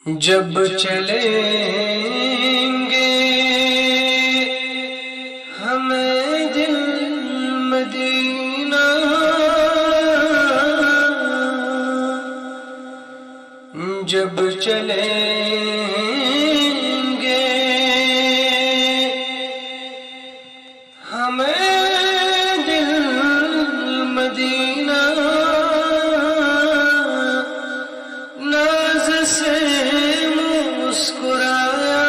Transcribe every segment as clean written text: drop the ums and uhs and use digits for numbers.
جب چلیں گے ہمیں دل مدینہ، جب چلیں گے ہمیں دل مدینہ، ناز سے مسکرایا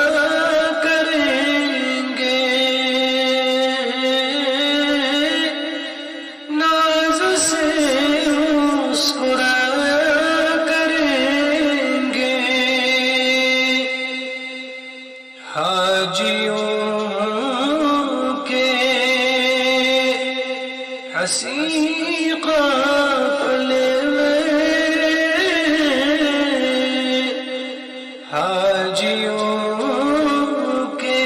کریں گے، ناز سے مسکرایا کریں گے، حاجیوں کے حسین قافلے میں، حاجیوں کے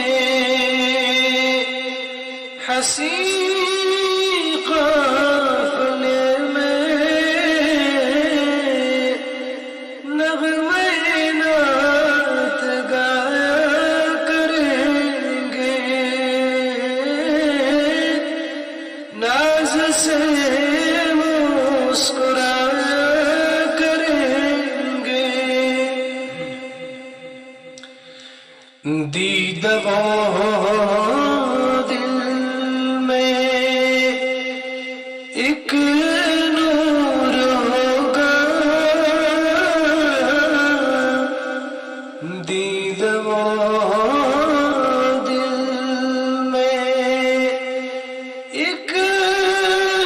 حسین قافلے میں، نغمے نعت گایا کریں گے، ناز سے مسکرایا کریں گے، دیدہ دل میں ایک نور ہوگا، دیدہ دل میں ایک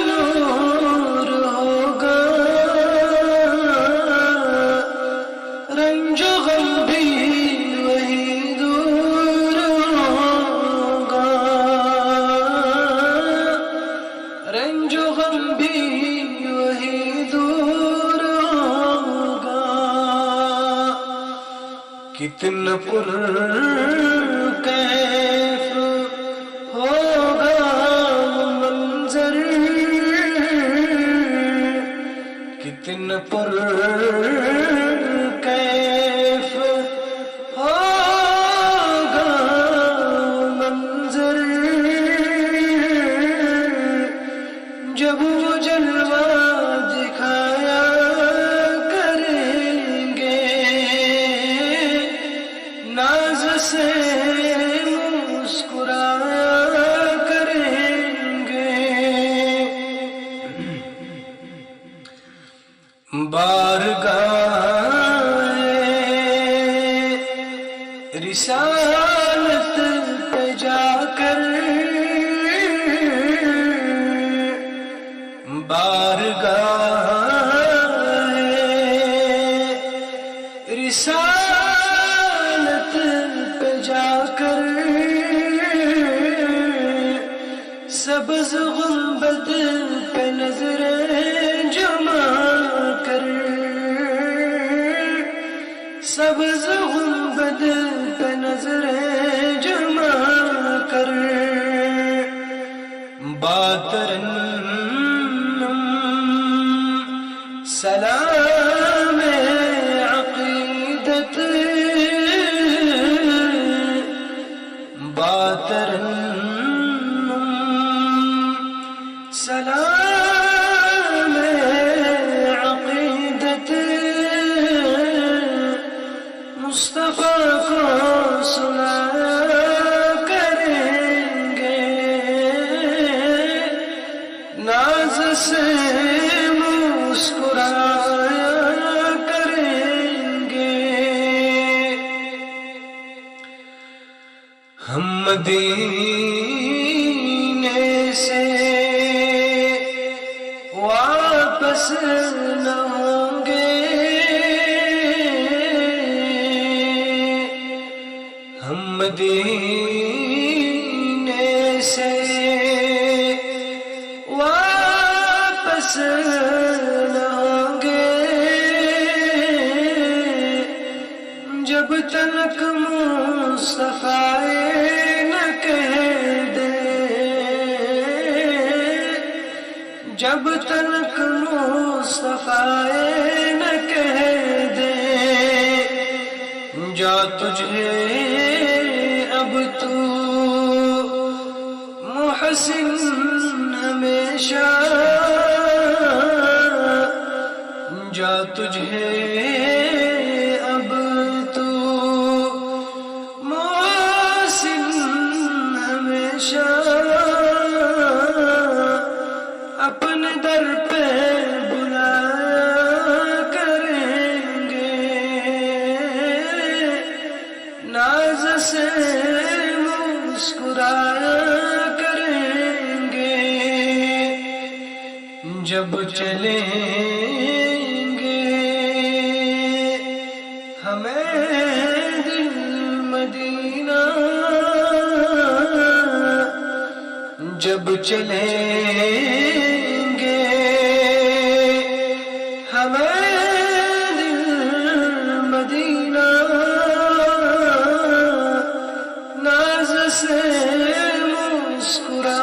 نور ہوگا، رنج و غم بھی وہی دور ہوگا، رنج و غم بھی وہی دور ہوگا، کتنا پرکیف ہوگا منظر، کتنا پرکیف ہوگا منظر، جب وہ جلوہ دکھایا کریں گے، ناز سے مسکرایا کریں گے، بارگاہ رسالت پہ جا کر، بارگاہ رسالت پہ جا کر، سبز گنبد پہ نظریں جما کر، سبز گنبد پہ نظریں جما کر، باترنم سلام عقیدت، باترنم سلام عقیدت، مصطفیٰ کو سنایا کریں گے، ناز سے مسکرایا کریں گے، ہم مدینے سے واپس نہ ہوں گے، ہم مدینے سے واپس نہ ہوں گے، جب تک مصطفیٰ نہ کہہ دے، جب تک مصطفیٰ نہ کہہ دے، تجھے اب تو محسن ہمیشہ جا تجھے اب تو محسن ہمیشہ اپنے در پہ بلایا کریں گے ناز سے مسکرایا کریں گے جب چلیں گے ہمیں دل مدینہ جب چلیں گے ہمیں دل مدینہ ناز سے مسکرا